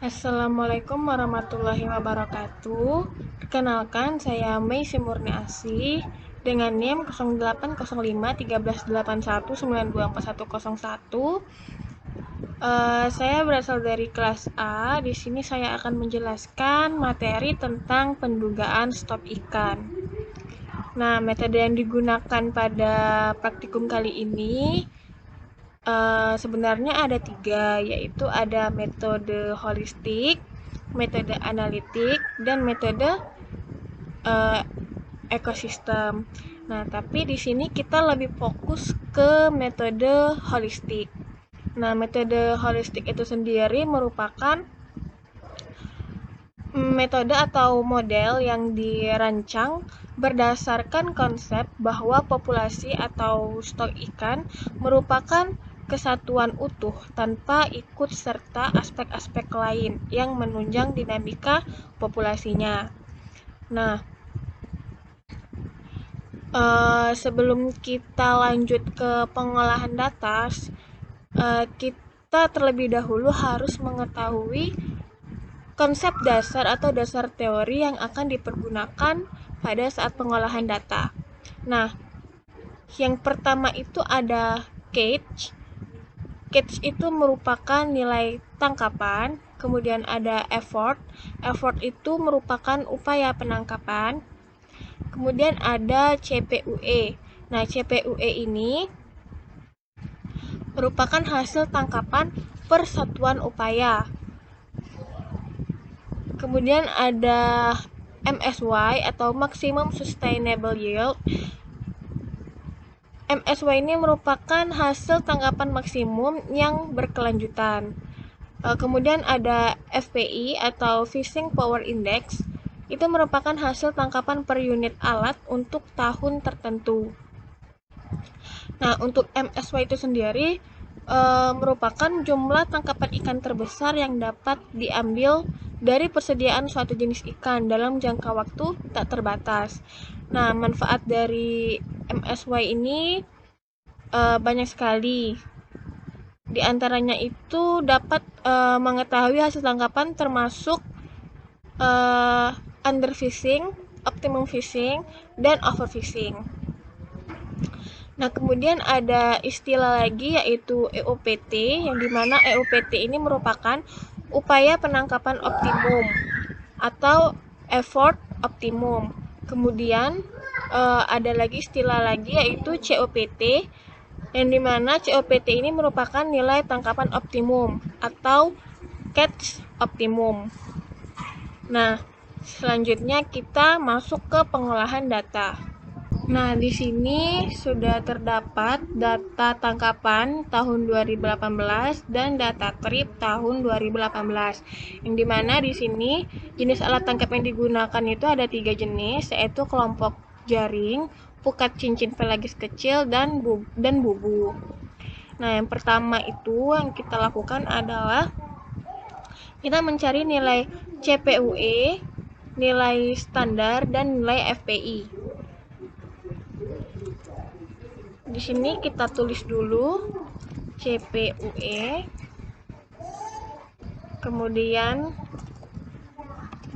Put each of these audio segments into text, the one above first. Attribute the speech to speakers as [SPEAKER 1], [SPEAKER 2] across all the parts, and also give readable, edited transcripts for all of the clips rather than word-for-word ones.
[SPEAKER 1] Assalamualaikum warahmatullahi wabarakatuh. Perkenalkan, saya Mei Simurni Asih dengan NIM 0805 138191924101. Saya berasal dari kelas A. Di sini saya akan menjelaskan materi tentang pendugaan stok ikan. Nah, metode yang digunakan pada praktikum kali ini sebenarnya ada 3, yaitu ada metode holistik, metode analitik, dan metode uh, ekosistem. Nah, tapi di sini kita lebih fokus ke metode holistik. Nah, metode holistik itu sendiri merupakan metode atau model yang dirancang berdasarkan konsep bahwa populasi atau stok ikan merupakan kesatuan utuh tanpa ikut serta aspek-aspek lain yang menunjang dinamika populasinya. Nah, sebelum kita lanjut ke pengolahan data, kita terlebih dahulu harus mengetahui konsep dasar atau dasar teori yang akan dipergunakan pada saat pengolahan data. Nah, yang pertama itu ada catch. Catch itu merupakan nilai tangkapan, kemudian ada effort. Effort itu merupakan upaya penangkapan. Kemudian ada CPUE. Nah, CPUE ini merupakan hasil tangkapan per satuan upaya. Kemudian ada MSY atau Maximum Sustainable Yield. MSY ini merupakan hasil tangkapan maksimum yang berkelanjutan. Kemudian ada FPI atau Fishing Power Index. Itu merupakan hasil tangkapan per unit alat untuk tahun tertentu. Nah, untuk MSY itu sendiri merupakan jumlah tangkapan ikan terbesar yang dapat diambil dari persediaan suatu jenis ikan dalam jangka waktu tak terbatas. Nah, manfaat dari MSY ini banyak sekali. Di antaranya itu dapat mengetahui hasil tangkapan termasuk underfishing, optimum fishing, dan overfishing. Nah, kemudian ada istilah lagi yaitu EOPT, yang dimana EOPT ini merupakan upaya penangkapan optimum atau effort optimum. Kemudian ada lagi istilah lagi yaitu COPT, yang dimana COPT ini merupakan nilai tangkapan optimum atau catch optimum. Nah, selanjutnya kita masuk ke pengolahan data. Nah, di sini sudah terdapat data tangkapan tahun 2018 dan data trip tahun 2018. Yang dimana di sini jenis alat tangkap yang digunakan itu ada 3 jenis, yaitu kelompok jaring, pukat cincin pelagis kecil, dan bubu. Nah, yang pertama itu yang kita lakukan adalah kita mencari nilai CPUE, nilai standar, dan nilai FPI. Di sini kita tulis dulu CPUE, kemudian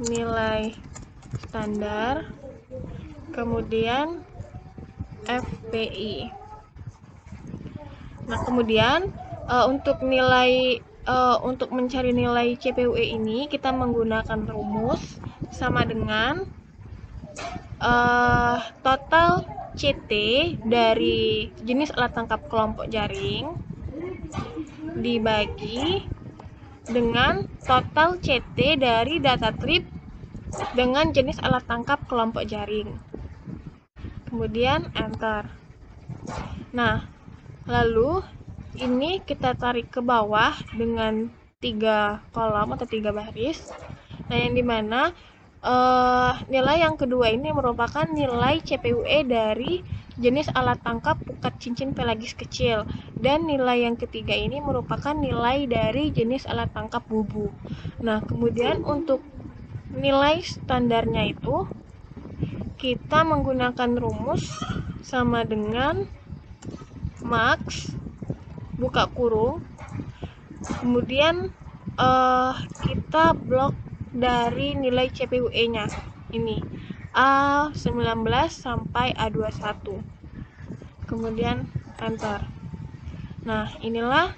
[SPEAKER 1] nilai standar, kemudian FPI. Nah, kemudian untuk mencari nilai CPUE ini kita menggunakan rumus sama dengan total CT dari jenis alat tangkap kelompok jaring dibagi dengan total CT dari data trip dengan jenis alat tangkap kelompok jaring. Kemudian enter. Nah, lalu ini kita tarik ke bawah dengan 3 kolom atau 3 baris. Nah, yang dimana nilai yang kedua ini merupakan nilai CPUE dari jenis alat tangkap pukat cincin pelagis kecil, dan nilai yang ketiga ini merupakan nilai dari jenis alat tangkap bubu. Nah, kemudian untuk nilai standarnya itu kita menggunakan rumus sama dengan max buka kurung, kemudian kita blok dari nilai CPUE-nya. Ini A19 sampai A21. Kemudian enter. Nah, inilah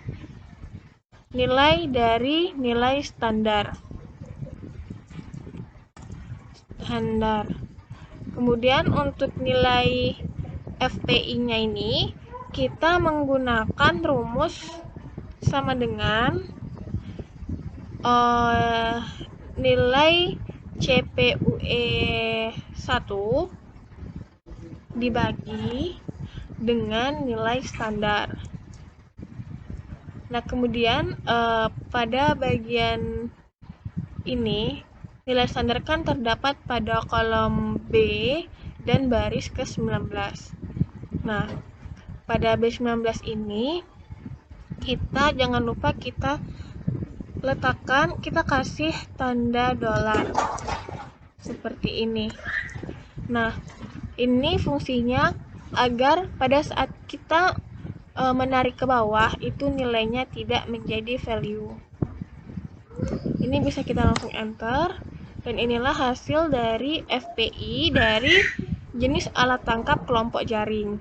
[SPEAKER 1] nilai dari nilai standar. Kemudian untuk nilai FPI-nya ini kita menggunakan rumus sama dengan nilai CPUE 1 dibagi dengan nilai standar. Nah, kemudian pada bagian ini nilai standar kan terdapat pada kolom B dan baris ke-19. Nah, pada B19 ini kita jangan lupa kita kasih tanda dolar seperti ini. Nah, ini fungsinya agar pada saat kita menarik ke bawah itu nilainya tidak menjadi value. Ini bisa kita langsung enter, dan inilah hasil dari FPI dari jenis alat tangkap kelompok jaring.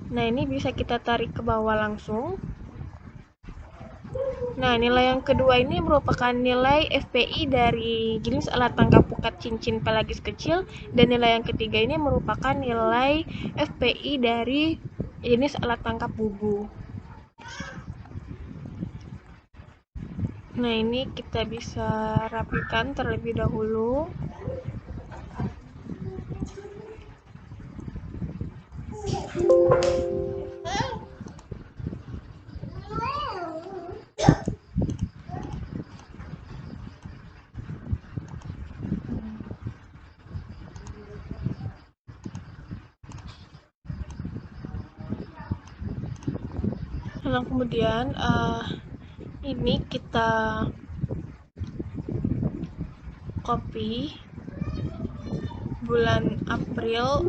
[SPEAKER 1] Nah, ini bisa kita tarik ke bawah langsung. Nah, nilai yang kedua ini merupakan nilai FPI dari jenis alat tangkap pukat cincin pelagis kecil, dan nilai yang ketiga ini merupakan nilai FPI dari jenis alat tangkap bubu. Nah, ini kita bisa rapikan terlebih dahulu. Nah, kemudian ini kita copy bulan April,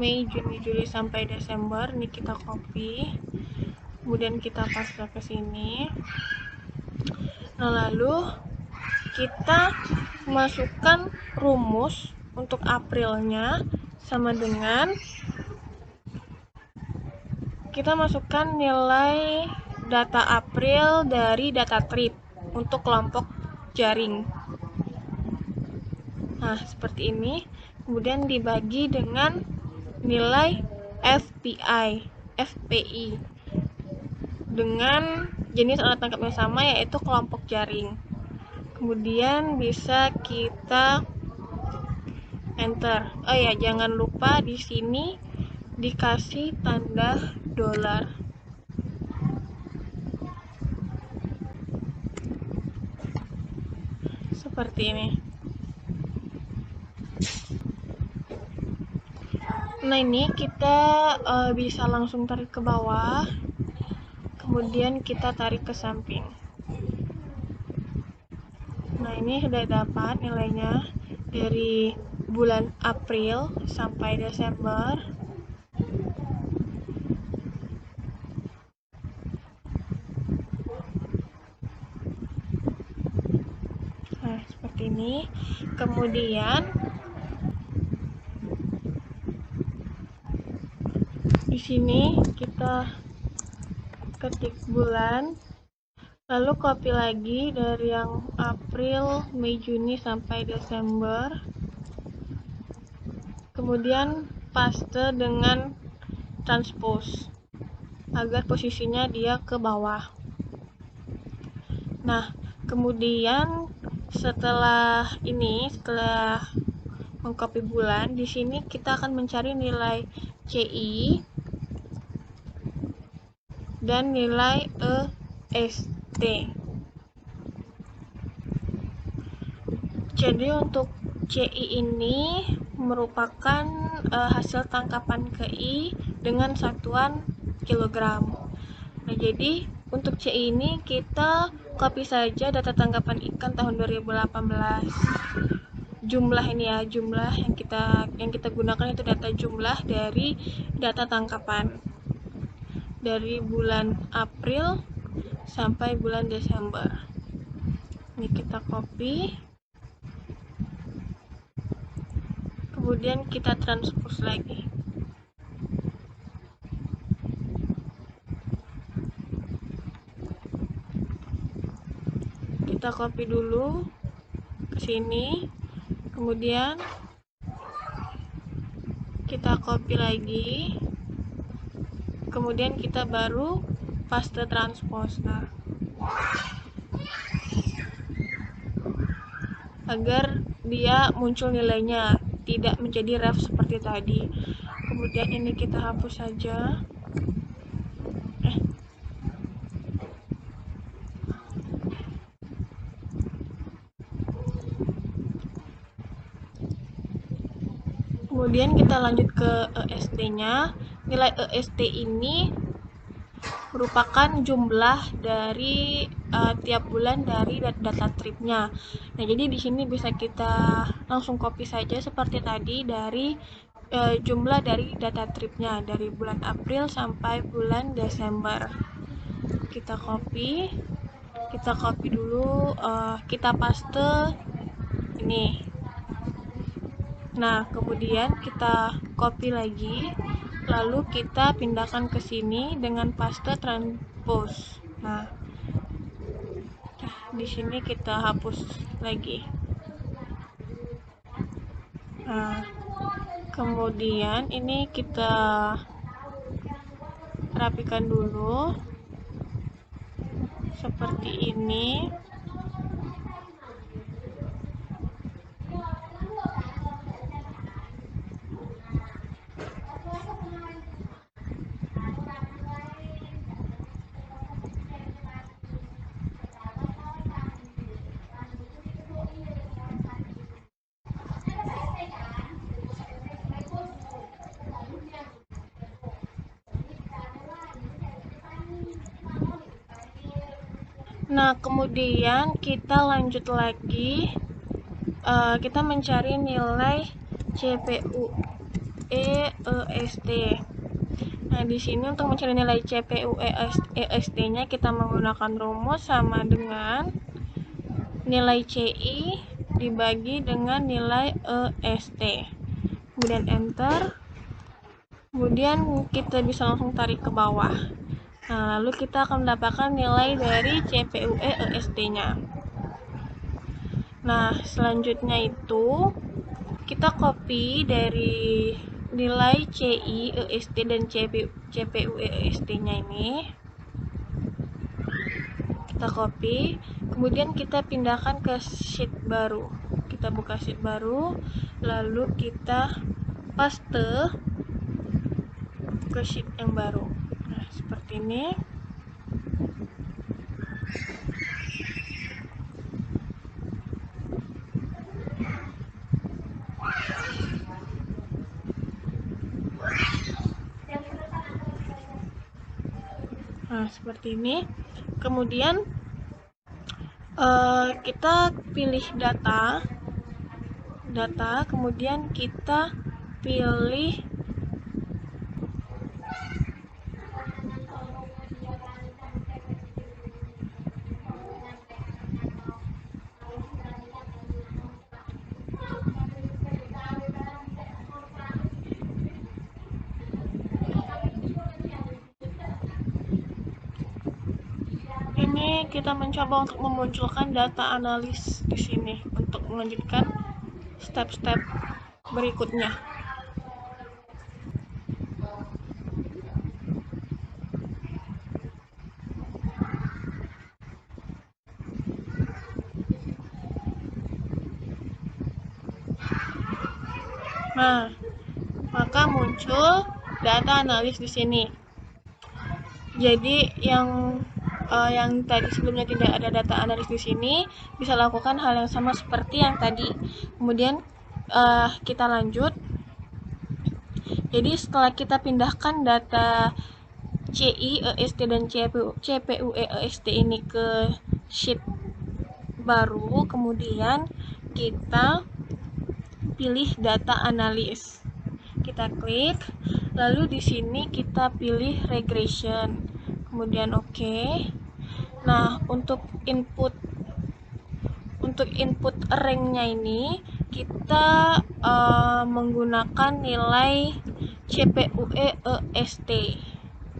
[SPEAKER 1] Mei, Juni, Juli sampai Desember. Ini kita copy, kemudian kita paste ke sini. Nah, lalu kita masukkan rumus untuk Aprilnya sama dengan kita masukkan nilai data April dari data trip untuk kelompok jaring. Nah, seperti ini. Kemudian dibagi dengan nilai FPI dengan jenis alat tangkap yang sama, yaitu kelompok jaring. Kemudian bisa kita enter. Oh ya, jangan lupa di sini dikasih tanda dolar. Seperti ini. Nah, ini kita bisa langsung tarik ke bawah, kemudian kita tarik ke samping. Nah, ini sudah dapat nilainya dari bulan April sampai Desember. Nah, seperti ini. Kemudian di sini kita ketik bulan, lalu copy lagi dari yang April, Mei, Juni sampai Desember. Kemudian paste dengan transpose agar posisinya dia ke bawah. Nah, kemudian setelah mengcopy bulan, di sini kita akan mencari nilai CI dan nilai EST. Jadi untuk CI ini merupakan hasil tangkapan KI dengan satuan kilogram. Nah, jadi untuk CI ini kita copy saja data tangkapan ikan tahun 2018. Jumlah ini ya, jumlah yang kita gunakan itu data jumlah dari data tangkapan dari bulan April sampai bulan Desember. Ini kita copy, kemudian kita transpose lagi. Kita copy dulu ke sini, kemudian kita copy lagi, kemudian kita baru paste transpose. Nah, agar dia muncul nilainya, tidak menjadi ref seperti tadi. Kemudian ini kita hapus saja. Kemudian kita lanjut ke EST-nya. Nilai EST ini merupakan jumlah dari tiap bulan dari data tripnya. Nah, jadi di sini bisa kita langsung copy saja seperti tadi dari jumlah dari data tripnya dari bulan April sampai bulan Desember. Kita copy dulu, kita paste ini. Nah, kemudian kita copy lagi, lalu kita pindahkan ke sini dengan paste transpose. Nah, di sini kita hapus lagi. Nah, kemudian ini kita rapikan dulu seperti ini. Nah, kemudian kita lanjut lagi, kita mencari nilai CPUE-EST. Nah, di sini untuk mencari nilai CPUE-EST-nya kita menggunakan rumus sama dengan nilai CI dibagi dengan nilai EST. Kemudian enter. Kemudian kita bisa langsung tarik ke bawah. Nah, lalu kita akan mendapatkan nilai dari CPUE-EST-nya. Nah, selanjutnya itu kita copy dari nilai CI, EST, dan CPUE-EST-nya ini. Kita copy, kemudian kita pindahkan ke sheet baru. Kita buka sheet baru, lalu kita paste ke sheet yang baru. Nah, seperti ini. Nah, seperti ini. Kemudian kita pilih data, kemudian kita pilih ini, kita mencoba untuk memunculkan data analis di sini untuk melanjutkan step-step berikutnya. Nah, maka muncul data analis di sini. Jadi yang tadi sebelumnya tidak ada data analis di sini, bisa lakukan hal yang sama seperti yang tadi. Kemudian kita lanjut. Jadi setelah kita pindahkan data CI, EST, dan CPUE, EST ini ke sheet baru, kemudian kita pilih data analis. Kita klik, lalu di sini kita pilih regression. Kemudian oke. Nah, untuk input rank-nya ini kita menggunakan nilai CPUE EST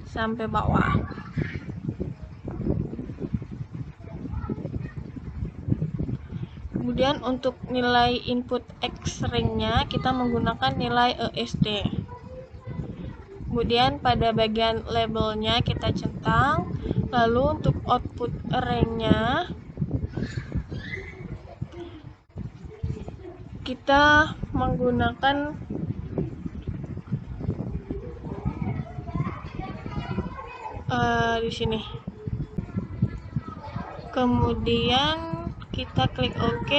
[SPEAKER 1] sampai bawah. Kemudian untuk nilai input X rank-nya kita menggunakan nilai EST. Kemudian pada bagian labelnya kita centang. Lalu untuk output rank-nya kita menggunakan di sini. Kemudian kita klik OK.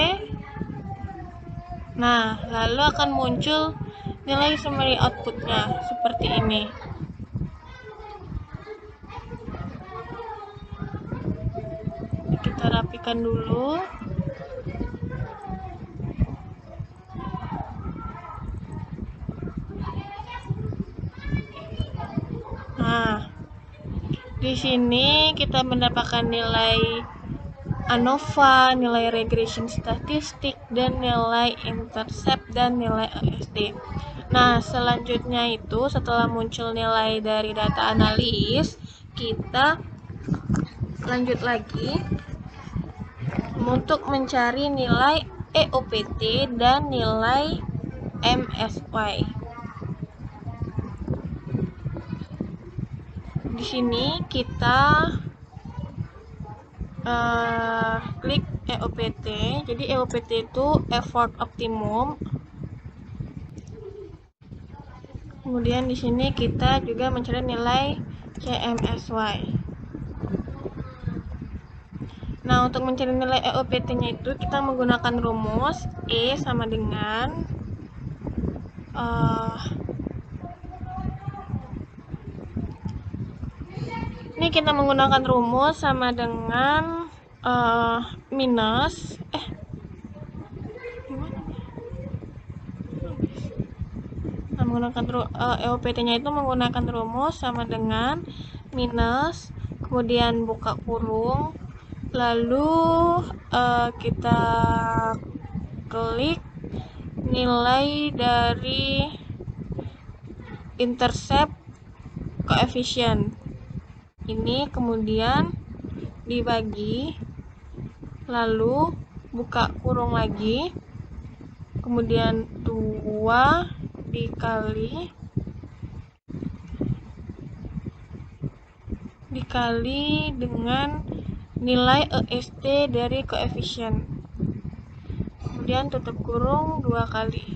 [SPEAKER 1] Nah, lalu akan muncul nilai summary outputnya seperti ini. Kita rapikan dulu. Nah, di sini kita mendapatkan nilai ANOVA, nilai regression statistik, dan nilai intercept dan nilai EST. Nah, selanjutnya itu setelah muncul nilai dari data analis, kita lanjut lagi untuk mencari nilai EOPT dan nilai MSY. Di sini kita klik EOPT. Jadi EOPT itu effort optimum. Kemudian di sini kita juga mencari nilai CMSY. Nah, untuk mencari nilai EOPT-nya itu kita menggunakan rumus E sama dengan ini kita menggunakan rumus sama dengan minus menggunakan EOPT-nya itu menggunakan rumus sama dengan minus, kemudian buka kurung, lalu kita klik nilai dari intercept coefficient ini, kemudian dibagi, lalu buka kurung lagi, kemudian 2 dikali dengan nilai EST dari koefisien, kemudian tutup kurung 2 kali,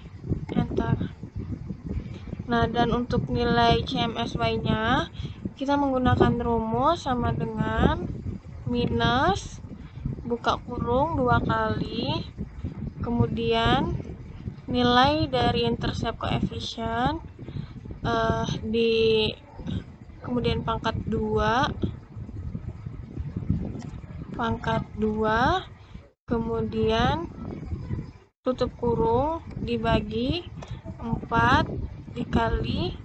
[SPEAKER 1] enter. Nah, dan untuk nilai CMSY-nya kita menggunakan rumus sama dengan minus, buka kurung 2 kali, kemudian nilai dari intercept coefficient kemudian pangkat 2, kemudian tutup kurung dibagi 4 dikali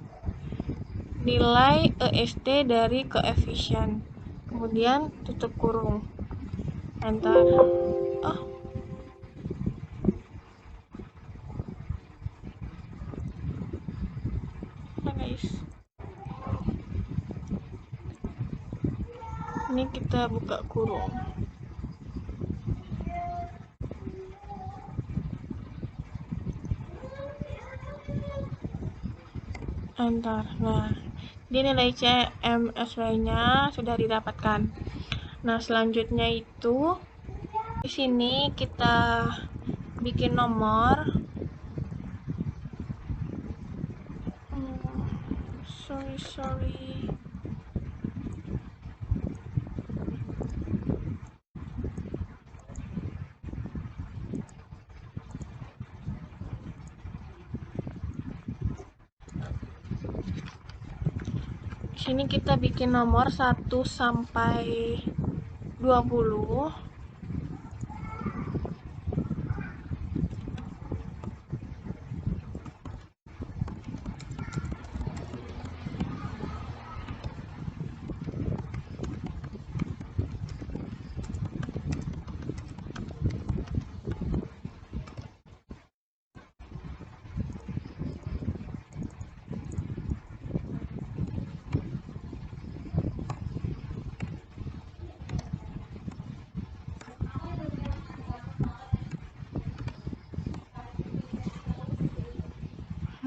[SPEAKER 1] nilai EST dari koefisien, kemudian tutup kurung, enter. Guys, ini kita buka kurung. Enter. Nah, di nilai CMSY-nya sudah didapatkan. Nah, selanjutnya itu di sini kita bikin nomor. Sorry. Sini kita bikin nomor 1 sampai 20.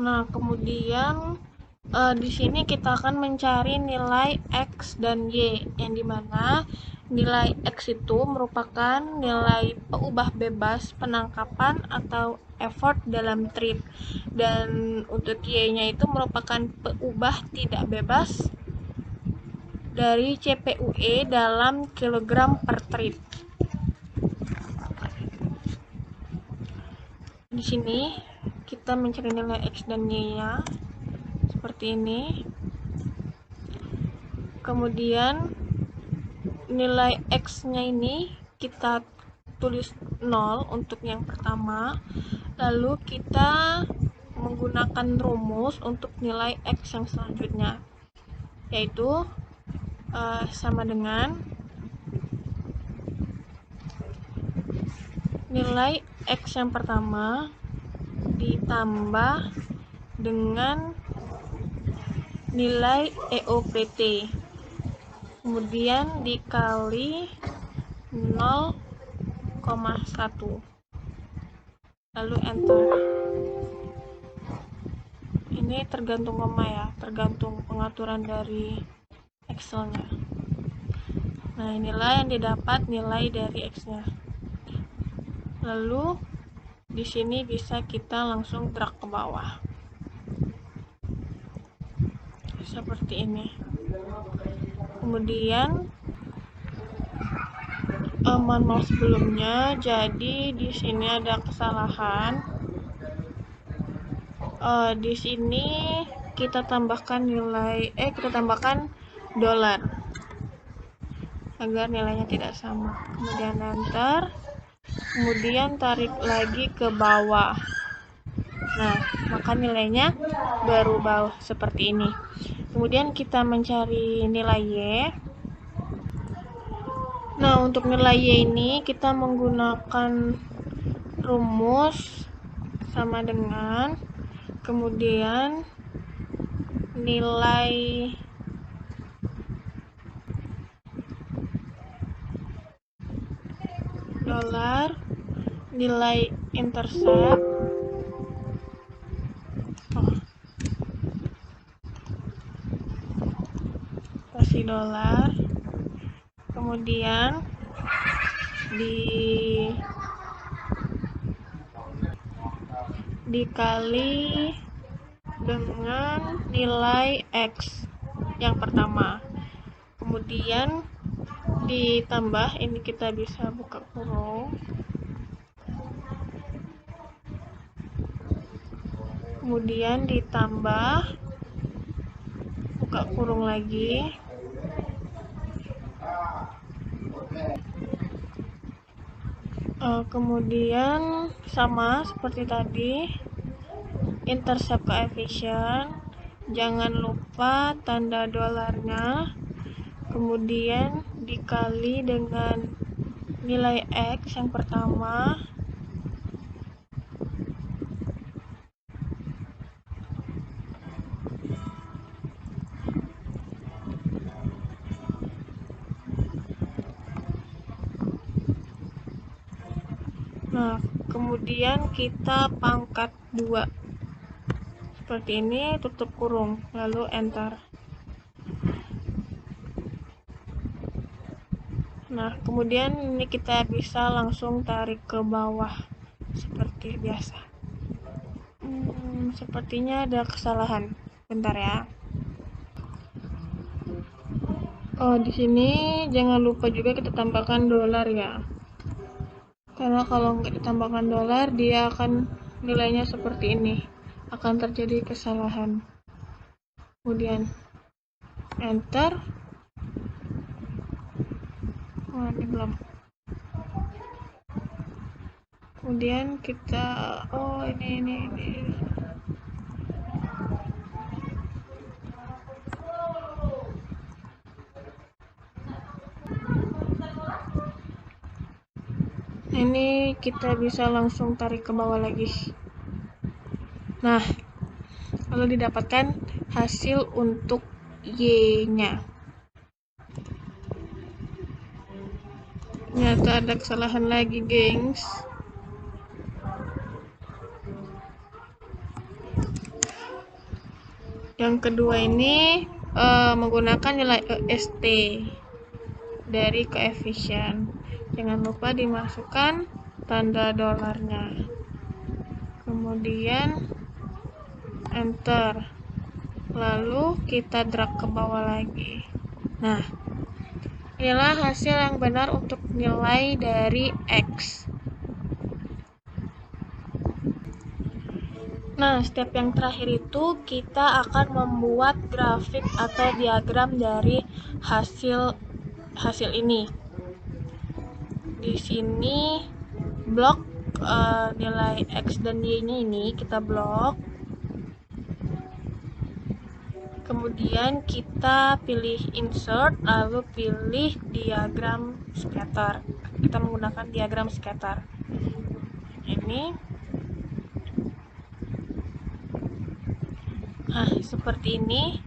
[SPEAKER 1] Nah, kemudian di sini kita akan mencari nilai X dan Y, yang dimana nilai X itu merupakan nilai peubah bebas penangkapan atau effort dalam trip, dan untuk Y-nya itu merupakan peubah tidak bebas dari CPUE dalam kilogram per trip. Di sini kita mencari nilai X dan Y-nya seperti ini. Kemudian nilai X-nya ini kita tulis 0 untuk yang pertama. Lalu kita menggunakan rumus untuk nilai X yang selanjutnya, yaitu sama dengan nilai X yang pertama ditambah dengan nilai EOPT, kemudian dikali 0,1, lalu enter. Ini tergantung koma ya, tergantung pengaturan dari Excel-nya. Nah, inilah yang didapat nilai dari X-nya. Lalu di sini bisa kita langsung drag ke bawah. Seperti ini. Kemudian manual sebelumnya, jadi di sini ada kesalahan. Di sini kita tambahkan dolar agar nilainya tidak sama. Kemudian enter. Kemudian tarik lagi ke bawah. Nah, maka nilainya berubah seperti ini. Kemudian kita mencari nilai Y. Nah, untuk nilai Y ini kita menggunakan rumus sama dengan, kemudian nilai dolar, nilai intercept, kasih dolar, kemudian dikali dengan nilai X yang pertama, kemudian ditambah, ini kita bisa buka kurung, kemudian ditambah, buka kurung lagi, kemudian sama seperti tadi, intercept coefficient, jangan lupa tanda dolarnya, kemudian dikali dengan nilai X yang pertama, nah kemudian kita pangkat 2 seperti ini, tutup kurung, lalu enter. Nah, kemudian ini kita bisa langsung tarik ke bawah seperti biasa. Sepertinya ada kesalahan. Bentar ya. Di sini jangan lupa juga kita tambahkan dolar ya. Karena kalau nggak ditambahkan dolar, dia akan nilainya seperti ini. Akan terjadi kesalahan. Kemudian enter. Ini belum. Kemudian kita ini. Ini kita bisa langsung tarik ke bawah lagi. Nah, lalu didapatkan hasil untuk Y-nya. Ternyata ada kesalahan lagi, gengs. Yang kedua ini menggunakan nilai EST dari koefisien. Jangan lupa dimasukkan tanda dolarnya. Kemudian enter. Lalu kita drag ke bawah lagi. Nah, inilah hasil yang benar untuk nilai dari X. Nah, step yang terakhir itu kita akan membuat grafik atau diagram dari hasil ini. Di sini blok nilai X dan Y-nya ini kita blok. Kemudian kita pilih insert, lalu pilih diagram scatter. Kita menggunakan diagram scatter. Ini. Nah, seperti ini.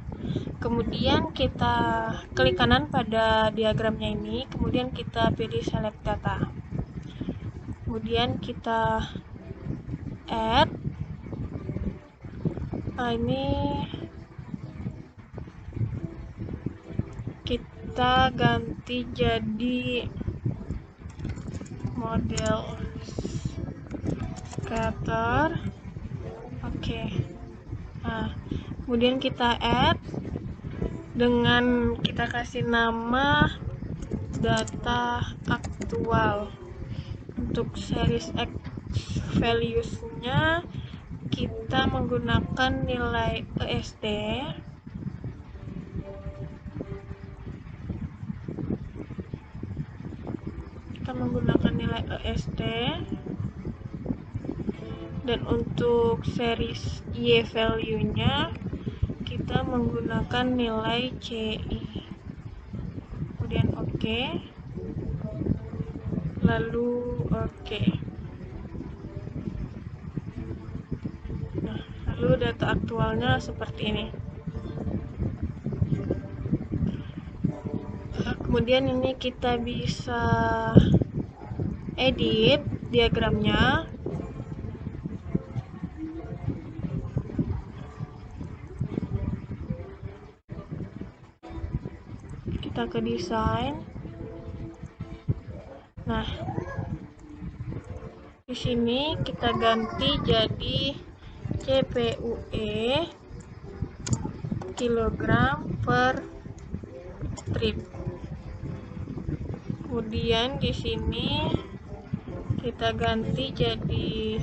[SPEAKER 1] Kemudian kita klik kanan pada diagramnya ini, kemudian kita pilih select data. Kemudian kita add. Nah, ini kita ganti jadi model scatter. Oke. Nah, kemudian kita add dengan kita kasih nama data aktual. Untuk series X values-nya kita menggunakan nilai EST. Dan untuk series Y value-nya kita menggunakan nilai CI. Kemudian oke. Lalu oke. Nah, lalu data aktualnya seperti ini. Kemudian ini kita bisa edit diagramnya. Kita ke desain. Nah, di sini kita ganti jadi CPUE kilogram per strip. Kemudian di sini kita ganti jadi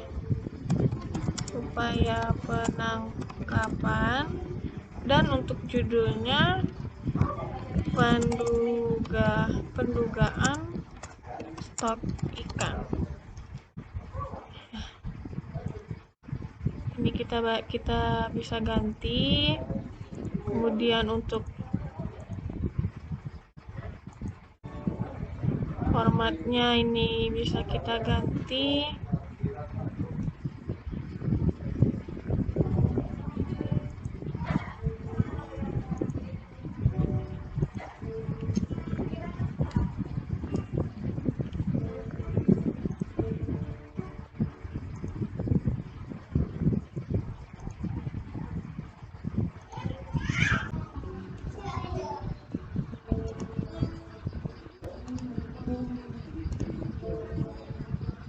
[SPEAKER 1] upaya penangkapan, dan untuk judulnya pendugaan stok ikan. Ini kita bisa ganti. Kemudian untuk formatnya ini bisa kita ganti.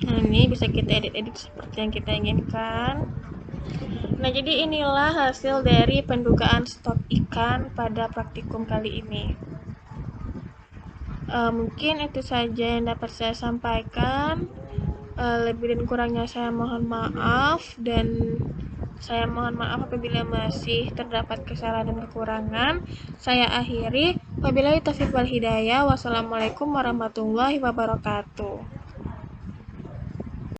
[SPEAKER 1] Nah, ini bisa kita edit-edit seperti yang kita inginkan. Nah, jadi inilah hasil dari pendugaan stok ikan pada praktikum kali ini. Mungkin itu saja yang dapat saya sampaikan. Lebih dan kurangnya saya mohon maaf, dan saya mohon maaf apabila masih terdapat kesalahan dan kekurangan. Saya akhiri. Wabillahi taufiq wal hidayah. Wassalamualaikum warahmatullahi wabarakatuh.